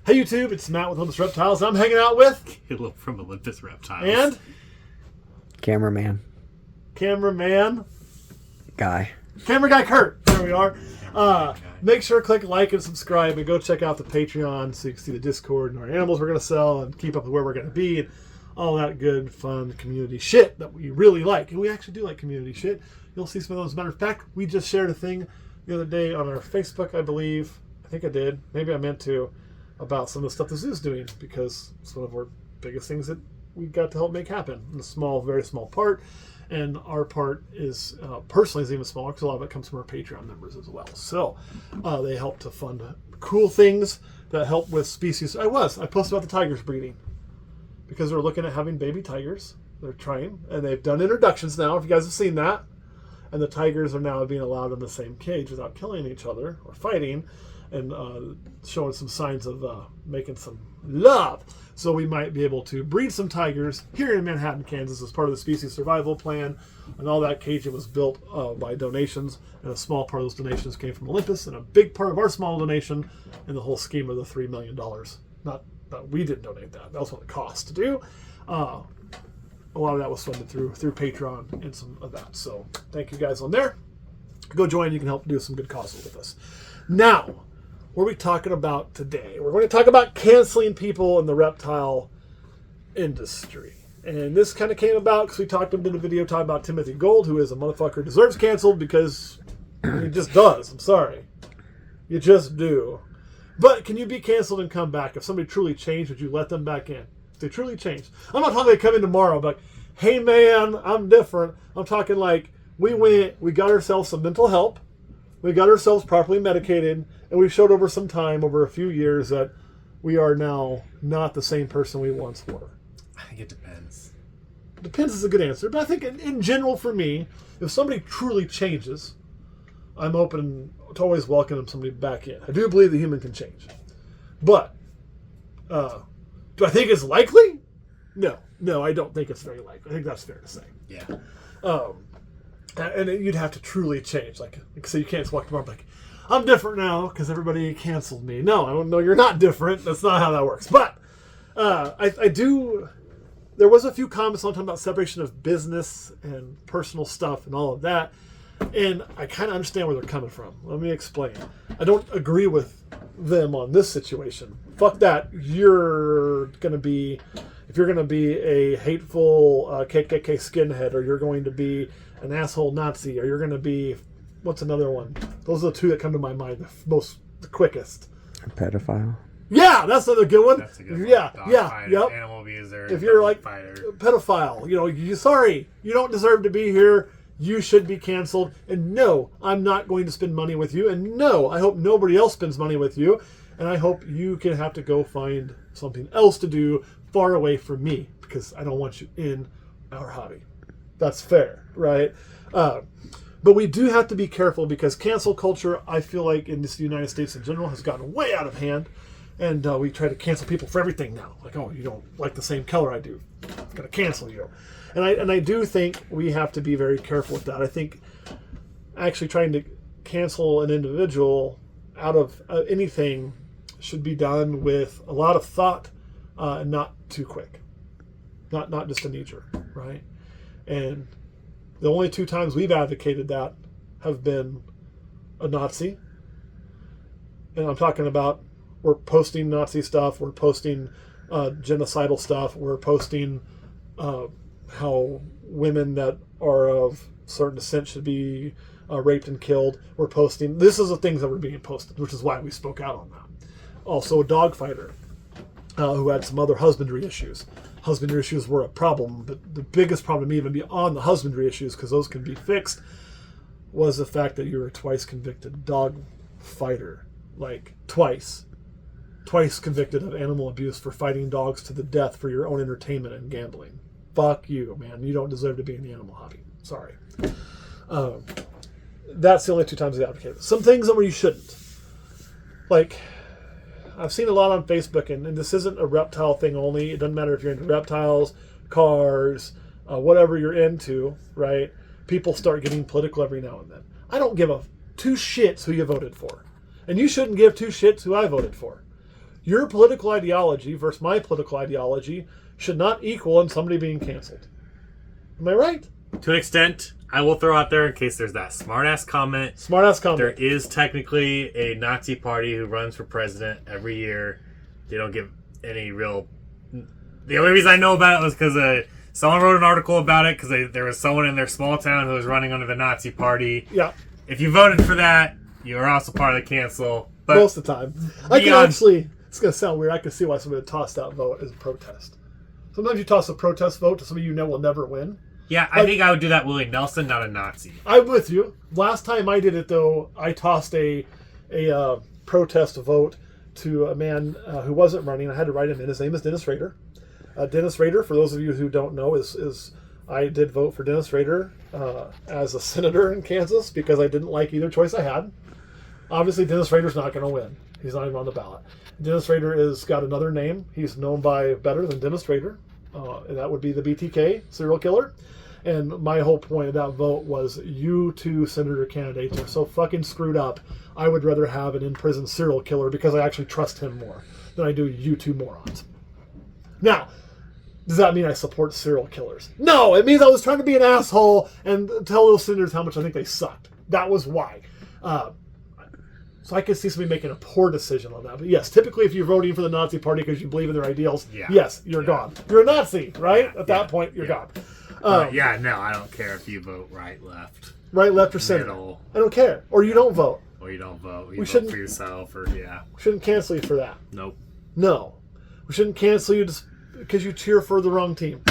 Hey YouTube, it's Matt with Olympus Reptiles. I'm hanging out with Fahlo from Olympus Reptiles. and Cameraman guy Kurt. There we are. Make sure to click like and subscribe and go check out the Patreon so you can see the Discord and our animals we're going to sell and keep up with where we're going to be and all that good, fun community shit that we really like. And we actually do like community shit. You'll see some of those. As a matter of fact, we just shared a thing the other day on our Facebook, I believe. I think I did. Maybe I meant to. About some of the stuff the zoo's doing, because it's one of our biggest things that we got to help make happen in a small, very small part. And our part is, personally, is even smaller because a lot of it comes from our Patreon members as well. So they help to fund cool things that help with species. I posted about the tigers breeding because they're looking at having baby tigers. They're trying, and they've done introductions now, if you guys have seen that. And the tigers are now being allowed in the same cage without killing each other or fighting, and showing some signs of making some love. So we might be able to breed some tigers here in Manhattan, Kansas as part of the species survival plan. And all that caging was built by donations, and a small part of those donations came from Olympus, and a big part of our small donation in the whole scheme of the $3 million. Not that we didn't donate that. That was what it cost to do. A lot of that was funded through Patreon and some of that. So thank you guys on there. Go join. You can help do some good causes with us. Now, what are we talking about today? We're going to talk about canceling people in the reptile industry. And this kind of came about because we did a video talking about Timothy Gold, who is a motherfucker, deserves canceled because he just does. I'm sorry. You just do. But can you be canceled and come back? If somebody truly changed, would you let them back in? If they truly changed. I'm not talking about coming tomorrow, but hey man, I'm different. I'm talking like we got ourselves some mental help. We got ourselves properly medicated, and we showed over some time, over a few years, that we are now not the same person we once were. I think it depends. Depends is a good answer, but I think in general for me, if somebody truly changes, I'm open to always welcome somebody back in. I do believe the human can change. But, do I think it's likely? No, I don't think it's very likely. I think that's fair to say. Yeah. And you'd have to truly change. Like so you can't just walk tomorrow and be like, I'm different now because everybody canceled me. No, I don't know. You're not different. That's not how that works. But I do. There was a few comments on talking about separation of business and personal stuff and all of that. And I kind of understand where they're coming from. Let me explain. I don't agree with them on this situation. Fuck that. If you're going to be a hateful KKK skinhead, or you're going to be an asshole Nazi, or you're going to be, what's another one? Those are the two that come to my mind the quickest. A pedophile. Yeah, that's another good one. That's a good one. Yeah, Dog yeah, fighter, yep. Animal abuser. If you're like fighter. pedophile, sorry, you don't deserve to be here. You should be canceled. And no, I'm not going to spend money with you. And no, I hope nobody else spends money with you. And I hope you can have to go find something else to do far away from me, because I don't want you in our hobby. That's fair, right? But we do have to be careful, because cancel culture, I feel like in this United States in general, has gotten way out of hand. And we try to cancel people for everything now. Like, oh, you don't like the same color I do, I'm going to cancel you. And I do think we have to be very careful with that. I think actually trying to cancel an individual out of anything should be done with a lot of thought, and not too quick. Not just a knee-jerk, right? And the only two times we've advocated that have been a Nazi. And I'm talking about, we're posting Nazi stuff, we're posting genocidal stuff, we're posting how women that are of certain descent should be raped and killed. We're posting, this is the things that were being posted, which is why we spoke out on that. Also a dog fighter who had some other husbandry issues. Husbandry issues were a problem, but the biggest problem, even beyond the husbandry issues, because those can be fixed, was the fact that you were a twice convicted dog fighter. Like, twice convicted of animal abuse for fighting dogs to the death for your own entertainment and gambling. Fuck you, man. You don't deserve to be in the animal hobby. Sorry. That's the only two times I advocated. Some things that where you shouldn't. Like, I've seen a lot on Facebook, and this isn't a reptile thing only. It doesn't matter if you're into reptiles, cars, whatever you're into, right? People start getting political every now and then. I don't give a two shits who you voted for. And you shouldn't give two shits who I voted for. Your political ideology versus my political ideology should not equal in somebody being canceled. Am I right? To an extent, I will throw out there in case there's that smart-ass comment. Smart-ass comment. There is technically a Nazi party who runs for president every year. They don't give any real... The only reason I know about it was because someone wrote an article about it because there was someone in their small town who was running under the Nazi party. Yeah. If you voted for that, you are also part of the cancel. But most of the time. I can actually... It's going to sound weird. I can see why somebody would toss that vote as a protest. Sometimes you toss a protest vote to somebody you know will never win. Yeah, I think I would do that Willie Nelson, not a Nazi. I'm with you. Last time I did it, though, I tossed a protest vote to a man who wasn't running. I had to write him in. His name is Dennis Rader. Dennis Rader, for those of you who don't know, is I did vote for Dennis Rader as a senator in Kansas because I didn't like either choice I had. Obviously, Dennis Rader's not going to win. He's not even on the ballot. Dennis Rader has got another name. He's known by better than Dennis Rader, and that would be the BTK serial killer. And my whole point of that vote was you two senator candidates are so fucking screwed up. I would rather have an in-prison serial killer because I actually trust him more than I do you two morons. Now, does that mean I support serial killers? No, it means I was trying to be an asshole and tell those senators how much I think they sucked. That was why. So I can see somebody making a poor decision on that. But yes, typically if you're voting for the Nazi party because you believe in their ideals, yes, you're gone. You're a Nazi, right? At that point, you're gone. No, I don't care if you vote right, left. Right, left, or center. Middle. I don't care. Or you don't vote. Or you don't vote. You We vote shouldn't- for yourself, or We shouldn't cancel you for that. Nope. No. We shouldn't cancel you just because you cheer for the wrong team.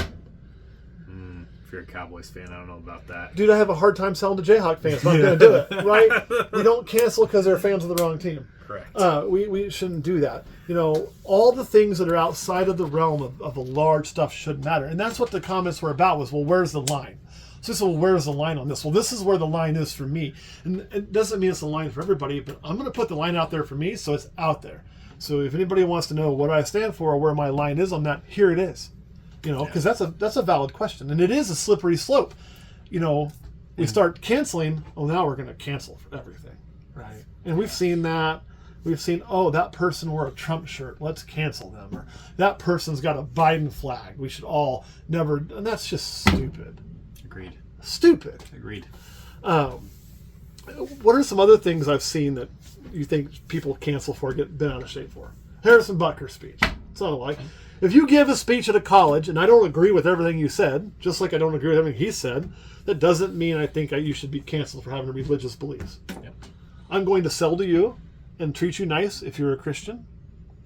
If you're a Cowboys fan, I don't know about that. Dude, I have a hard time selling to Jayhawk fans. I'm not going to do it, right? We don't cancel because they're fans of the wrong team. Correct. We shouldn't do that. You know, all the things that are outside of the realm of the large stuff shouldn't matter. And that's what the comments were about was, well, where's the line? So this is, well, where's the line on this? Well, this is where the line is for me. And it doesn't mean it's the line for everybody, but I'm going to put the line out there for me, so it's out there. So if anybody wants to know what I stand for or where my line is on that, here it is. You know, because that's a valid question. And it is a slippery slope. You know, we start canceling, well, now we're going to cancel for everything. Right. And we've seen that. We've seen, oh, that person wore a Trump shirt. Let's cancel them. Or that person's got a Biden flag. We should all never. And that's just stupid. Agreed. Stupid. Agreed. What are some other things I've seen that you think people cancel for, get bent out of shape for? Harrison Butker's speech. It's not like. If you give a speech at a college, and I don't agree with everything you said, just like I don't agree with everything he said, that doesn't mean I think you should be canceled for having religious beliefs. Yep. I'm going to sell to you and treat you nice if you're a Christian,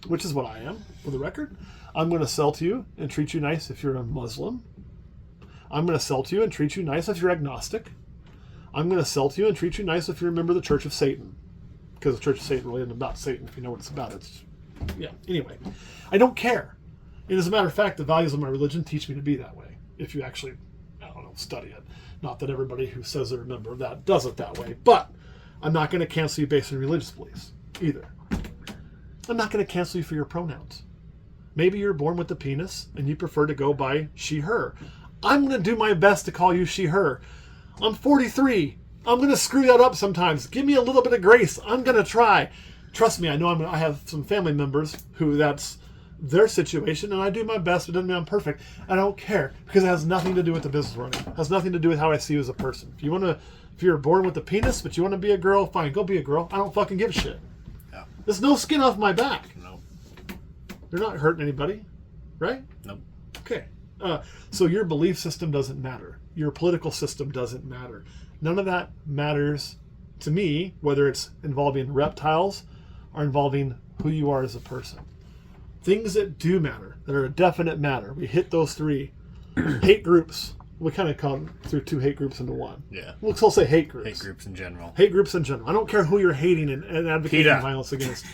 which is what I am, for the record. I'm going to sell to you and treat you nice if you're a Muslim. I'm going to sell to you and treat you nice if you're agnostic. I'm going to sell to you and treat you nice if you're a member of the Church of Satan. Because the Church of Satan really isn't about Satan, if you know what it's about. Anyway. I don't care. And as a matter of fact, the values of my religion teach me to be that way. If you actually, study it. Not that everybody who says they're a member of that does it that way. But I'm not going to cancel you based on religious beliefs either. I'm not going to cancel you for your pronouns. Maybe you're born with a penis and you prefer to go by she, her. I'm going to do my best to call you she, her. I'm 43. I'm going to screw that up sometimes. Give me a little bit of grace. I'm going to try. Trust me, I know I have some family members who that's their situation, and I do my best, but it doesn't mean I'm perfect. I don't care, because it has nothing to do with the business running. It has nothing to do with how I see you as a person. If you're born with a penis, but you want to be a girl, fine, go be a girl. I don't fucking give a shit. Yeah. There's no skin off my back. No. You're not hurting anybody, right? Nope. Okay. So your belief system doesn't matter. Your political system doesn't matter. None of that matters to me, whether it's involving reptiles or involving who you are as a person. Things that do matter, that are a definite matter. We hit those three. Hate groups. We kind of come through two hate groups into one. Yeah. We'll still say hate groups. Hate groups in general. Hate groups in general. I don't care who you're hating and advocating PETA. violence against.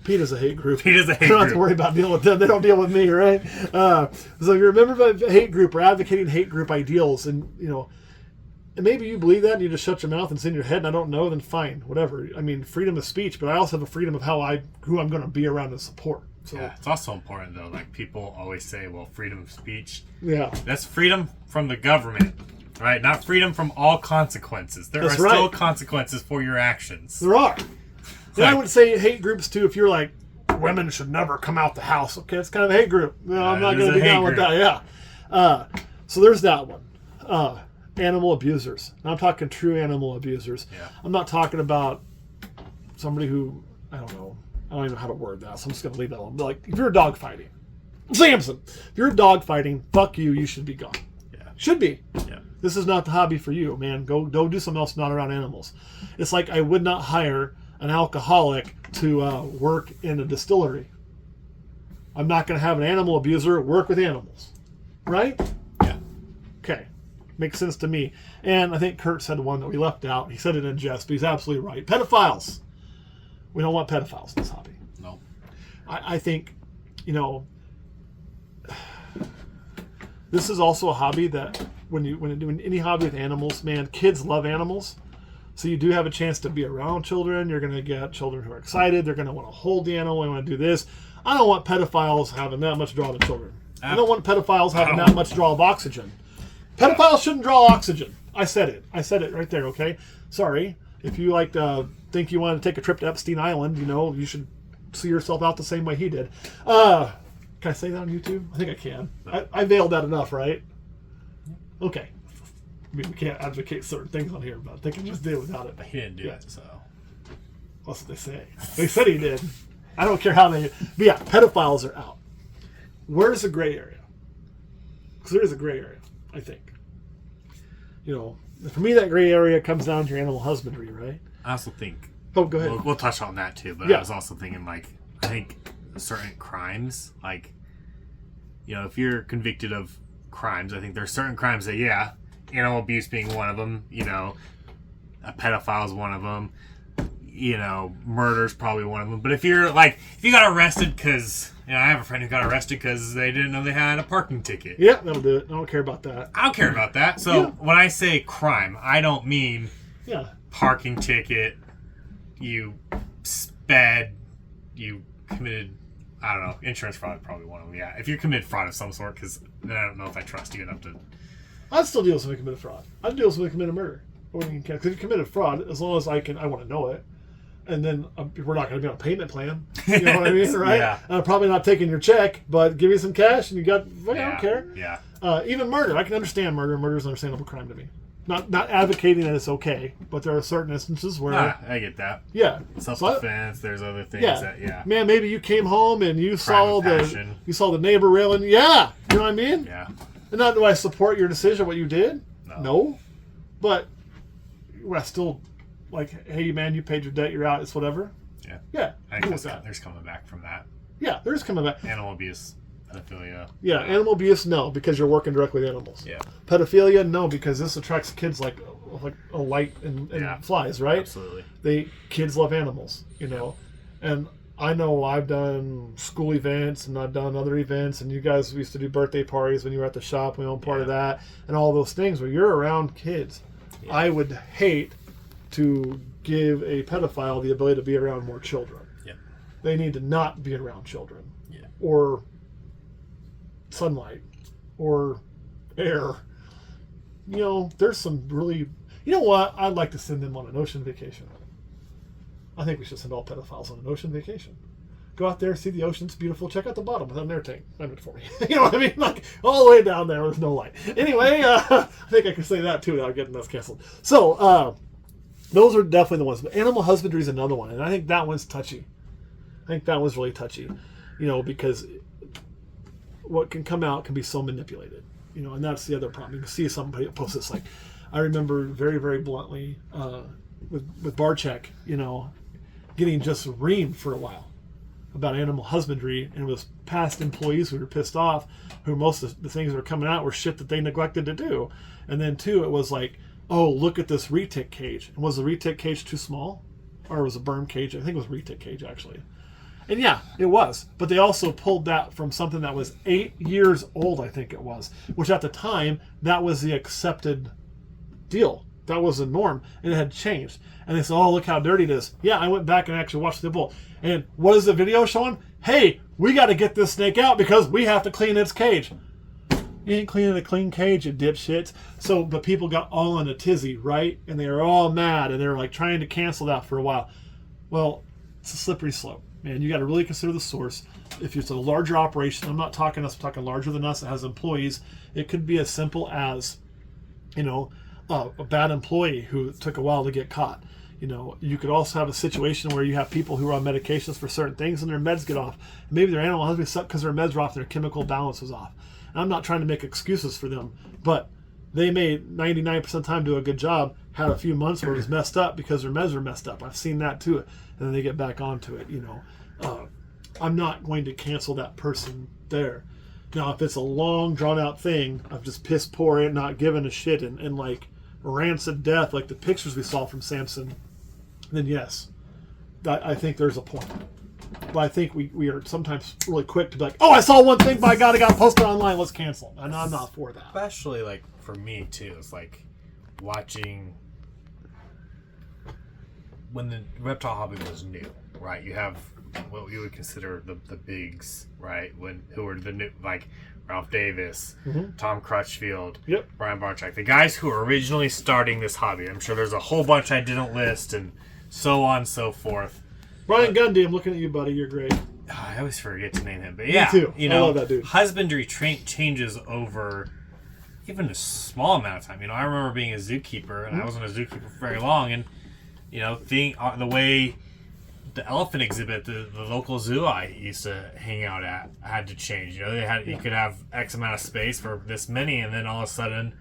PETA's a hate group. PETA's a hate You don't have group. to worry about dealing with them. They don't deal with me, right? So if you're a member of a hate group or advocating hate group ideals, and and maybe you believe that and you just shut your mouth and it's in your head and I don't know, then fine, whatever. I mean, freedom of speech, but I also have a freedom of who I'm going to be around and support. So, Yeah, it's also important though. Like people always say, well, freedom of speech. yeah. That's freedom from the government, right? Not freedom from all consequences. There That's are still right. consequences for your actions. There are. And I would say hate groups too, if you're like, women should never come out the house. Okay, it's kind of a hate group. No, I'm not it is going to a be hate down with group. that. Yeah. So there's that one. Animal abusers. Now I'm talking true animal abusers. Yeah. I'm not talking about somebody who, I don't know how to word that, so I'm just going to leave that alone. But like, if you're dog fighting, Samson, if you're dog fighting, fuck you, you should be gone. Yeah. Should be. Yeah. This is not the hobby for you, man. Go do something else not around animals. It's like I would not hire an alcoholic to work in a distillery. I'm not going to have an animal abuser work with animals. Right? Yeah. Okay. Makes sense to me. And I think Kurt said one that we left out. He said it in jest, but he's absolutely right. Pedophiles. We don't want pedophiles in this hobby. No. I think, this is also a hobby that when you're doing any hobby with animals, man, kids love animals. So you do have a chance to be around children. You're going to get children who are excited. They're going to want to hold the animal. They want to do this. I don't want pedophiles having that much draw to children. I don't want pedophiles having that much draw of oxygen. Pedophiles shouldn't draw oxygen. I said it right there, okay? Sorry. If you think you want to take a trip to Epstein Island, you should see yourself out the same way he did. Can I say that on YouTube? I think I can. I veiled that enough, right? Okay. I mean, we can't advocate certain things on here, but they can just do without it. He didn't do it, so. That's what they say. They said he did. I don't care how they... But yeah, pedophiles are out. Where's the gray area? Because there is a gray area, I think. For me, that gray area comes down to your animal husbandry, right? I also think... Oh, go ahead. We'll touch on that, too. But Yeah. I was also thinking, I think certain crimes, if you're convicted of crimes, I think there are certain crimes that, animal abuse being one of them, a pedophile is one of them, murder's probably one of them. But if you got arrested because, I have a friend who got arrested because they didn't know they had a parking ticket. Yeah, that'll do it. I don't care about that. I don't care about that. So when I say crime, I don't mean parking ticket, you sped, you committed, I don't know, insurance fraud probably one of them. Yeah, if you commit fraud of some sort, because then I don't know if I trust you enough to... I'd still deal with somebody who committed fraud. I'd deal with somebody who committed murder. Because if you committed fraud, as long as I want to know it, and then we're not going to be on a payment plan. You know what I mean, right? Yeah. And I'm probably not taking your check, but give me some cash, and you got. Well, I don't care. Yeah. Even murder, I can understand murder. Murder is an understandable crime to me. Not advocating that it's okay, but there are certain instances where. I get that. Yeah. Self-defense. There's other things that. Yeah. Man, maybe you came home and you saw of passion. the neighbor railing. Yeah. You know what I mean? Yeah. And not do I support your decision, what you did? No. But I still hey man, you paid your debt, you're out, it's whatever. Yeah. Yeah. I think there's coming back from that. Yeah, there's coming back. Animal abuse, pedophilia. Yeah, animal abuse, no, because you're working directly with animals. Yeah. Pedophilia, no, because this attracts kids like a light and flies, right? Absolutely. Kids love animals, And I know I've done school events and I've done other events, and you guys used to do birthday parties when you were at the shop. We own part of that, and all those things where you're around kids. Yeah. I would hate to give a pedophile the ability to be around more children. Yeah. They need to not be around children. Yeah. Or sunlight. Or air. There's some really... You know what? I'd like to send them on an ocean vacation. I think we should send all pedophiles on an ocean vacation. Go out there, see the ocean, it's beautiful. Check out the bottom without an air tank. Find it for me. You know what I mean? All the way down there with no light. Anyway, I think I can say that too without getting us canceled. So, those are definitely the ones. But animal husbandry is another one, and I think that one's touchy. I think that one's really touchy, because what can come out can be so manipulated, and that's the other problem. You can see somebody post this, I remember very, very bluntly with Barcheck, getting just reamed for a while about animal husbandry, and it was past employees who were pissed off, who most of the things that were coming out were shit that they neglected to do. And then too, it was oh, look at this retic cage. And was the retic cage too small? Or was it a berm cage? I think it was a retic cage, actually. And yeah, it was. But they also pulled that from something that was 8 years old, I think it was. Which at the time, that was the accepted deal. That was the norm. And it had changed. And they said, oh, look how dirty it is. Yeah, I went back and actually watched the bull. And what is the video showing? Hey, we got to get this snake out because we have to clean its cage. You ain't cleaning a clean cage, you dipshits. So, but people got all in a tizzy, right? And they were all mad, and they were trying to cancel that for a while. Well, it's a slippery slope. man, you got to really consider the source. If it's a larger operation, I'm talking larger than us that has employees. It could be as simple as, a bad employee who took a while to get caught. You could also have a situation where you have people who are on medications for certain things and their meds get off. Maybe their animal has been sucked because their meds are off and their chemical balance was off. And I'm not trying to make excuses for them, but they may 99% of the time do a good job, had a few months where it was messed up because their meds were messed up. I've seen that too. And then they get back onto it, I'm not going to cancel that person there. Now, if it's a long, drawn-out thing of just piss poor and not giving a shit and like rancid death, like the pictures we saw from Samson, then yes, I think there's a point. But I think we are sometimes really quick to be like, oh, I saw one thing, by God, it got posted online, let's cancel. And I'm not for that. Especially, like, for me, too, it's like watching when the reptile hobby was new, right? You have what you would consider the bigs, right? Who are the new, like Ralph Davis, Tom Crutchfield, Brian Barczyk, the guys who were originally starting this hobby. I'm sure there's a whole bunch I didn't list, and so on and so forth. Brian Gundy, I'm looking at you, buddy. You're great. I always forget to name him, but yeah, me too. I love that dude. Husbandry changes over even a small amount of time. I remember being a zookeeper, and I wasn't a zookeeper for very long, and the way the elephant exhibit, the local zoo I used to hang out at, had to change. You could have X amount of space for this many, and then all of a sudden,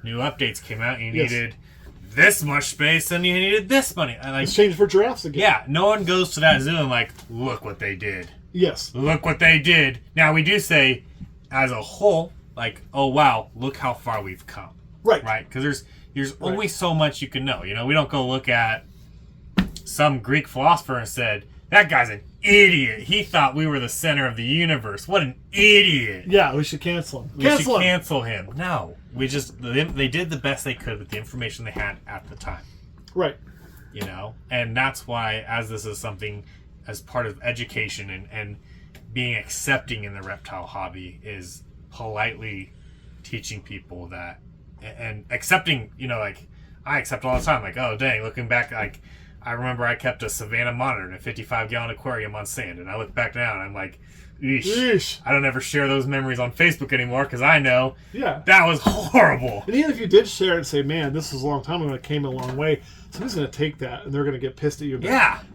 new updates came out, and you needed this much space, and you needed this money. It's changed for giraffes again. Yeah, no one goes to that zoo and like, look what they did. Yes. Look what they did. Now, we do say, as a whole, like, oh, wow, look how far we've come. Right. Right? Because there's only so much you can know. We don't go look at some Greek philosopher and said, that guy's an idiot. He thought we were the center of the universe. What an idiot. Yeah, we should cancel him. We should cancel him. No. They did the best they could with the information they had at the time. Right. And that's why, as this is something as part of education and being accepting in the reptile hobby, is politely teaching people that, and accepting, like, I accept all the time, like, oh, dang, looking back, like, I remember I kept a Savannah monitor in a 55-gallon aquarium on sand, and I look back now and I'm like, eesh. I don't ever share those memories on Facebook anymore because I know that was horrible. And even if you did share it and say, man, this was a long time ago, it came a long way, somebody's going to take that and they're going to get pissed at you.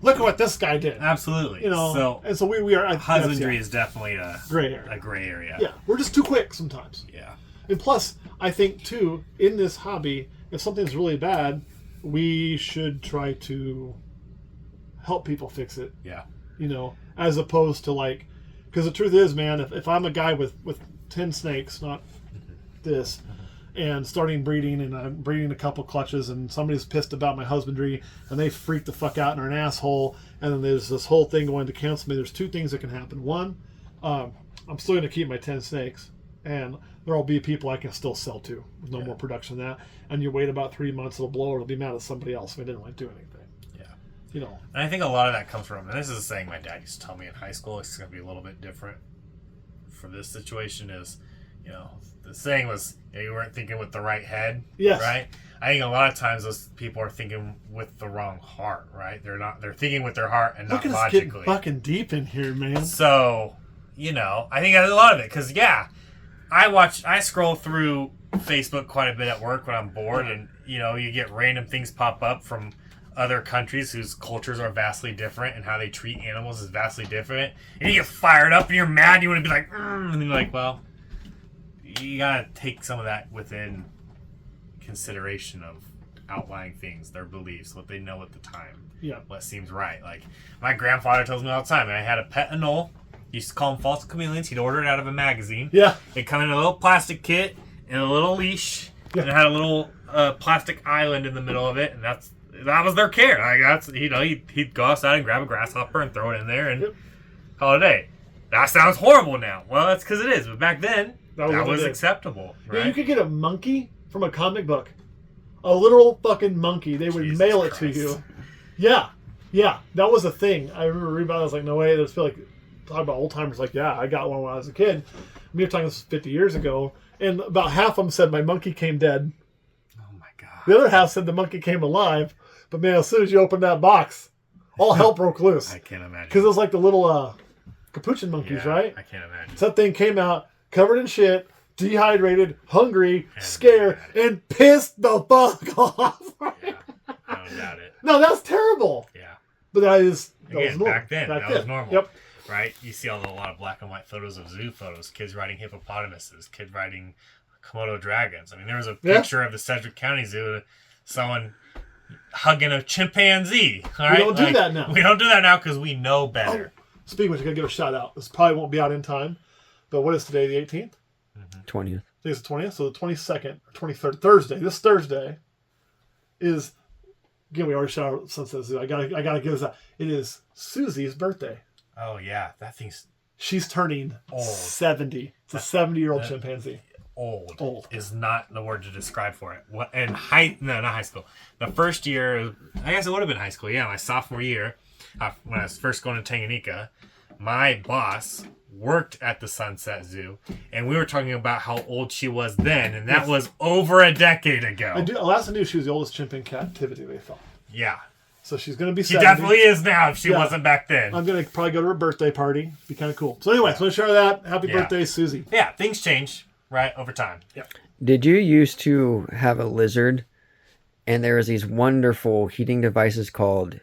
Look at what this guy did. Absolutely. So we are. Husbandry is definitely a gray area. A gray area. Yeah, we're just too quick sometimes. Yeah. And plus, I think, too, in this hobby, if something's really bad, we should try to help people fix it. Yeah. As opposed to like, because the truth is, man, if I'm a guy with 10 snakes, not this, and starting breeding, and I'm breeding a couple clutches, and somebody's pissed about my husbandry, and they freak the fuck out and are an asshole, and then there's this whole thing going to cancel me, there's two things that can happen. One, I'm still going to keep my 10 snakes, and there'll be people I can still sell to with no more production than that. And you wait about 3 months, it'll blow, or it'll be mad at somebody else if I didn't do anything. Yeah. And I think a lot of that comes from, and this is a saying my dad used to tell me in high school, it's going to be a little bit different for this situation, is, the saying was, you weren't thinking with the right head. Yes. Right? I think a lot of times those people are thinking with the wrong heart, right? They're thinking with their heart and not logically. Look at us getting fucking deep in here, man. So, I think that's a lot of it, because, I scroll through Facebook quite a bit at work when I'm bored, and you get random things pop up from other countries whose cultures are vastly different and how they treat animals is vastly different, and you get fired up and you're mad and you want to be like, and you're like, well, you gotta take some of that within consideration of outlying things, their beliefs, what they know at the time, what seems right. Like, my grandfather tells me all the time, and I had a pet anole. He used to call them false chameleons. He'd order it out of a magazine. Yeah. It'd come in a little plastic kit and a little leash, and it had a little plastic island in the middle of it, and that was their care. He'd go outside and grab a grasshopper and throw it in there and call it a day. That sounds horrible now. Well, that's because it is. But back then, that was acceptable. Right? Yeah, you could get a monkey from a comic book. A literal fucking monkey. They would mail it to you. Yeah. Yeah. That was a thing. I remember reading about it. I was like, no way. There's feel like, talk about old timers. Like, yeah, I got one when I was a kid. We were talking this 50 years ago. And about half of them said my monkey came dead. The other half said the monkey came alive, but man, as soon as you open that box, all hell broke loose. I can't imagine. Because it was like the little capuchin monkeys, right? I can't imagine. So that thing came out covered in shit, dehydrated, hungry, scared, and pissed the fuck off. Yeah, I don't doubt it. No, that's terrible. Yeah. But that was Again, normal. back then, that was normal. Yep. Right? You see a lot of black and white photos of zoo photos, kids riding hippopotamuses, kids riding Komodo dragons. I mean, there was a picture of the Sedgwick County Zoo, someone hugging a chimpanzee. All right? We don't do that now. We don't do that now because we know better. Speaking of which, I gotta give a shout out. This probably won't be out in time, but what is today, the 18th? 20th. I think it's the 20th, so the 22nd or 23rd, Thursday. This Thursday is, again, we already shouted out Sunset Zoo. I gotta give this out. It is Susie's birthday. Oh, yeah. That thing's She's turning old. 70. It's a 70-year-old chimpanzee. Old is not the word to describe for it. What in not high school. The first year, I guess it would have been high school. Yeah, my sophomore year, when I was first going to Tanganyika, my boss worked at the Sunset Zoo, and we were talking about how old she was then, and that was over a decade ago. Last I knew, she was the oldest chimp in captivity, they thought. Yeah. So she's going to be She 70. definitely is now if she wasn't back then. I'm going to probably go to her birthday party. Be kind of cool. So anyway, so I share that. Happy birthday, Susie. Yeah, things change, right, over time. Yeah. Did you used to have a lizard, and there was these wonderful heating devices called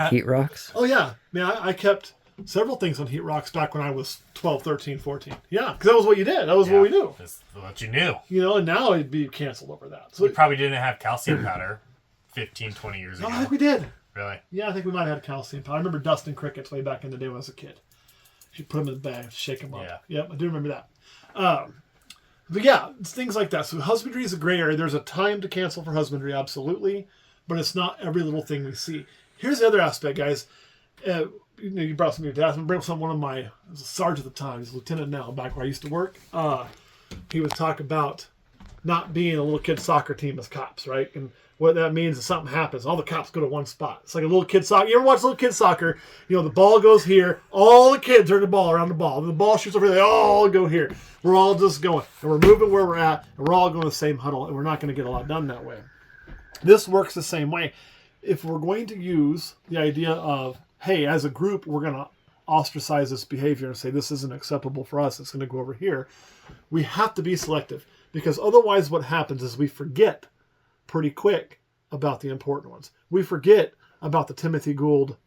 heat rocks? Oh, yeah. Man, I kept several things on heat rocks back when I was 12, 13, 14. Yeah, because that was what you did. That was what we knew. That's what you knew. You know, and now it'd be canceled over that. So We probably didn't have calcium powder 15, 20 years ago. I think we did. Really? Yeah, I think we might have had calcium powder. I remember dusting crickets way back in the day when I was a kid. You put them in the bag, shake them up. Yeah. Yep, I do remember that. But yeah, it's things like that. So husbandry is a gray area. There's a time to cancel for husbandry, absolutely. But it's not every little thing we see. Here's the other aspect, guys. You brought something to death. I'm going to bring up one of my, I was a sergeant at the time. He's a lieutenant now, back where I used to work. He would talk about not being a little kid soccer team as cops, right? And what that means is something happens. All the cops go to one spot. It's like a little kid soccer. You ever watch little kid soccer? You know, the ball goes here. All the kids are in the ball, around the ball. And the ball shoots over here. They all go here. We're all just going. And we're moving where we're at. And we're all going to the same huddle. And we're not going to get a lot done that way. This works the same way. If we're going to use the idea of, hey, as a group, we're going to ostracize this behavior and say this isn't acceptable for us. It's going to go over here. We have to be selective. Because otherwise what happens is we forget pretty quick about the important ones. We forget about the Timothy Gould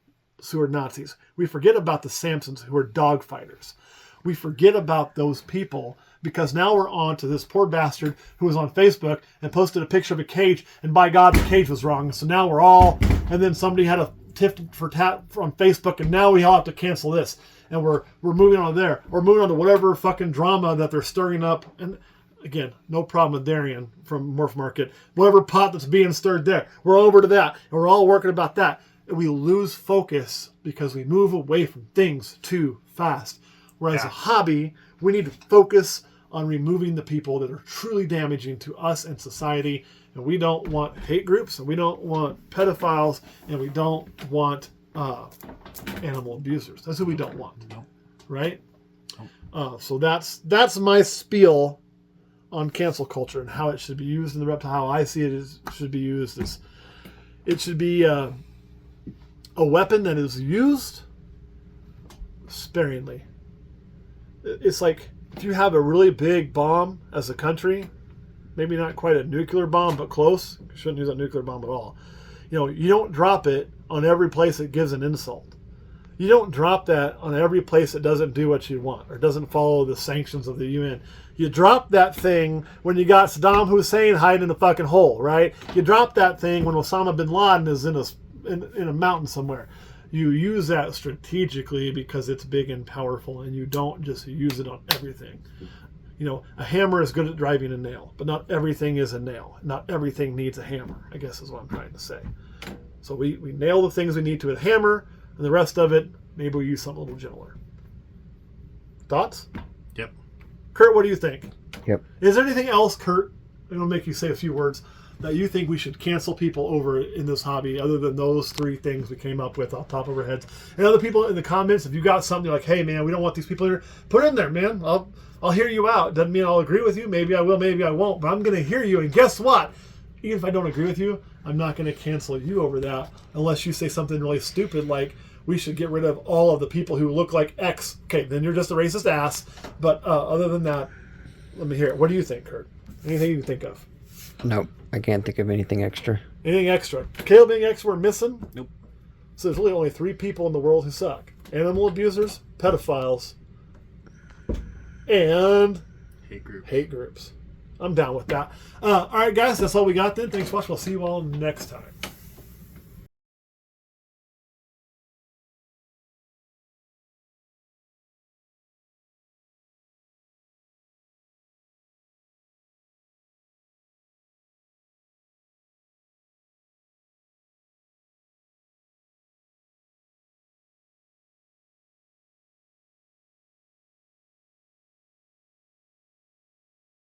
who are Nazis. We forget about the Samsons who are dog fighters. We forget about those people because now we're on to this poor bastard who was on Facebook and posted a picture of a cage, and by God, the cage was wrong. So now we're all, and then somebody had a tiff for on Facebook, and now we all have to cancel this. And we're moving on there. We're moving on to whatever fucking drama that they're stirring up. And again, no problem with Darian from Morph Market. Whatever pot that's being stirred there, we're over to that, and we're all working about that. And we lose focus because we move away from things too fast. Whereas a hobby, we need to focus on removing the people that are truly damaging to us and society. And we don't want hate groups, and we don't want pedophiles, and we don't want animal abusers. That's who we don't want, right? So that's my spiel on cancel culture and how it should be used in the reptile. How I see it is should be used is it should be a weapon that is used sparingly. It's like if you have a really big bomb as a country, maybe not quite a nuclear bomb, but close. You shouldn't use a nuclear bomb at all. You know, you don't drop it on every place that gives an insult. You don't drop that on every place that doesn't do what you want or doesn't follow the sanctions of the UN. You drop that thing when you got Saddam Hussein hiding in a fucking hole, right? You drop that thing when Osama bin Laden is in a mountain somewhere. You use that strategically because it's big and powerful, and you don't just use it on everything. You know, a hammer is good at driving a nail, but not everything is a nail. Not everything needs a hammer, I guess is what I'm trying to say. So we nail the things we need to with a hammer, and the rest of it, maybe we use something a little gentler. Thoughts? Yep. Kurt, what do you think? Yep. Is there anything else, Kurt, I'm going to make you say a few words, that you think we should cancel people over in this hobby other than those three things we came up with off the top of our heads? And other people in the comments, if you got something like, hey, man, we don't want these people here, put it in there, man. I'll hear you out. Doesn't mean I'll agree with you. Maybe I will, maybe I won't. But I'm going to hear you. And guess what? even if I don't agree with you, I'm not going to cancel you over that unless you say something really stupid like we should get rid of all of the people who look like X. Okay, then you're just a racist ass. But other than that, let me hear it. What do you think, Kurt? Anything you can think of? Nope, I can't think of anything extra. Anything extra? Caleb, anything extra we're missing? Nope. So there's really only 3 people in the world who suck. Animal abusers, pedophiles, and hate groups. I'm down with that. All right, guys, that's all we got then. Thanks for watching. We'll see you all next time.